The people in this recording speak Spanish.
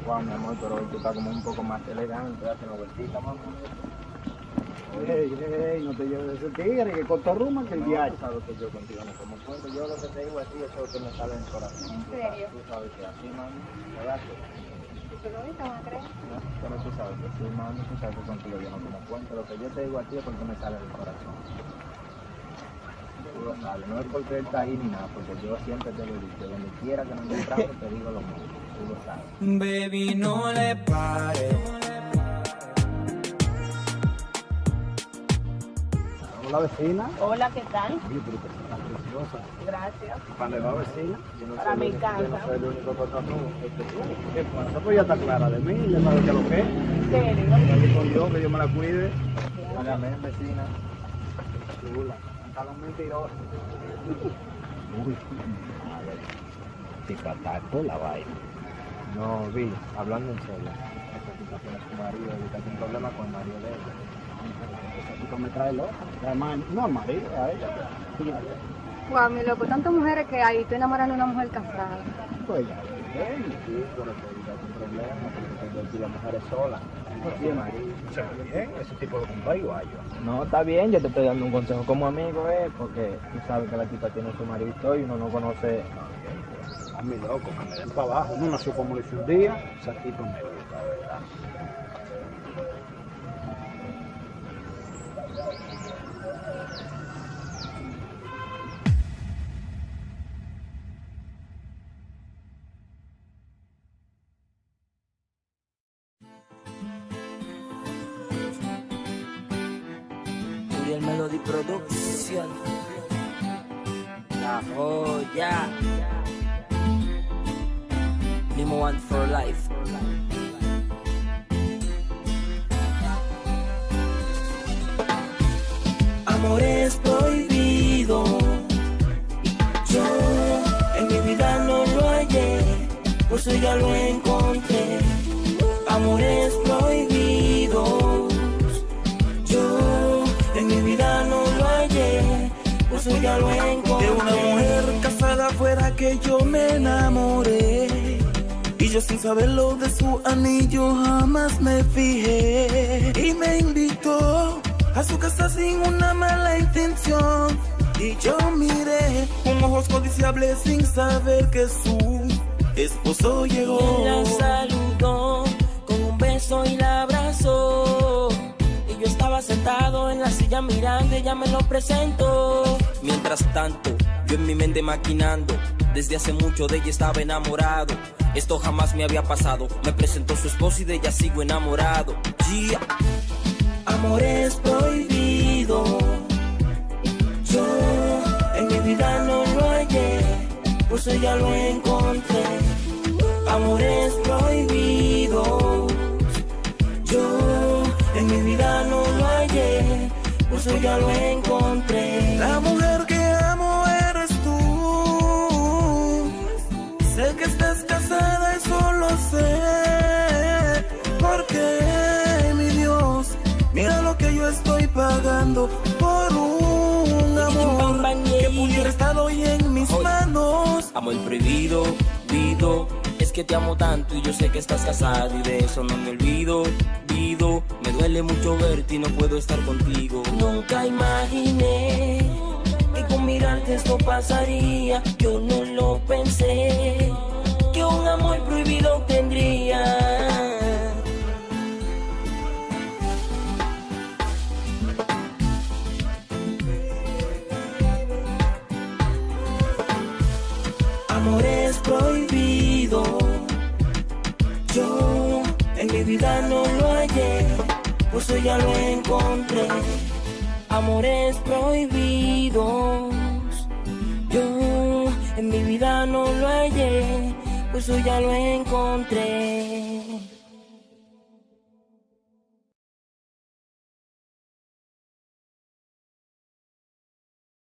Wow, mi amor, pero hoy tú estás como un poco más elegante, date una vueltita, mamá. No te lleves de ese tigre que cotorruma que el viaje. Tú sabes que yo contigo no como cuento, yo lo que te digo a ti, eso es lo que me sale en el corazón. ¿En serio? Tú sabes que así, mami, ¿verdad? Pero ahorita van a creer. No, pero tú sabes que sí, mami, tú sabes que contigo yo no como cuento, lo que yo te digo a ti es porque me sale del corazón. Tú lo sabes, no es porque él está ahí ni nada, porque yo siempre te lo he dicho, donde quiera que nos encontramos te digo lo mismo, tú lo sabes. Baby, no le pares. Hola vecina. Hola, ¿qué tal? Oye, pero que está preciosa. Gracias. ¿Para dónde va vecina? Yo no Para soy mi el único- casa. Yo no soy el único cotorrudo, es que tú. ¿Qué pasa? Pues ya está clara de mí, ya sabe que lo que es. ¿En serio? Aquí con Dios, que Dios me la cuide. Hágame, vecina. Chula. Pantalón mentiroso. Uy, ticataco la vaina. No, vi, hablando en serio. Esta situación es su marido, ahorita tiene un problema con el marido de ella. Esa chica me trae loca. Además, no, marido, a ella. Guau, mi loco, tantas mujeres que hay, estoy enamorando de una mujer casada. Pues ya. Sí, pero que ahorita es un problema, porque tengo aquí las mujeres solas. Sí, marido. Bien, ese tipo de compadre hay yo. No, está bien, yo te estoy dando un consejo como amigo, porque tú sabes que la tipa tiene su marido y uno no conoce. A mi loco, que me den para abajo. Uno nació como le hice un día, esa tipa me gusta, ¿verdad? Uriel Melody Production. La joya. Limo One for Life. Amores prohibidos. Yo en mi vida no lo hallé, por eso ya lo encontré. Amores prohibidos. Yo en mi vida no lo hallé, por eso ya lo encontré. De una mujer casada fuera que yo me enamoré, y yo sin saberlo de su anillo jamás me fijé. Y me invitó a su casa sin una mala intención, y yo miré con ojos codiciables sin saber que su esposo llegó. Él la saludó con un beso y la abrazó, y yo estaba sentado en la silla mirando, ella me lo presentó. Mientras tanto, yo en mi mente maquinando, desde hace mucho de ella estaba enamorado. Esto jamás me había pasado, me presentó su esposo y de ella sigo enamorado. Yeah. Amores prohibidos. Yo en mi vida no lo hallé, por eso ya lo encontré. Amores prohibidos. Yo en mi vida no lo hallé, por eso ya lo encontré. La mujer que amo eres tú. Sé que estás casada y solo sé porque, mi Dios, mira lo que yo estoy pagando por un amor que pudiera estar hoy en mis manos. Amor prohibido, vido, es que te amo tanto y yo sé que estás casado y de eso no me olvido, vido. Me duele mucho verte y no puedo estar contigo. Nunca imaginé que con mirarte esto pasaría. Yo no lo pensé, que un amor prohibido tendría. Amores prohibidos. Yo en mi vida no lo hallé, por eso ya lo encontré. Amores prohibidos. Yo en mi vida no lo hallé, por eso ya lo encontré.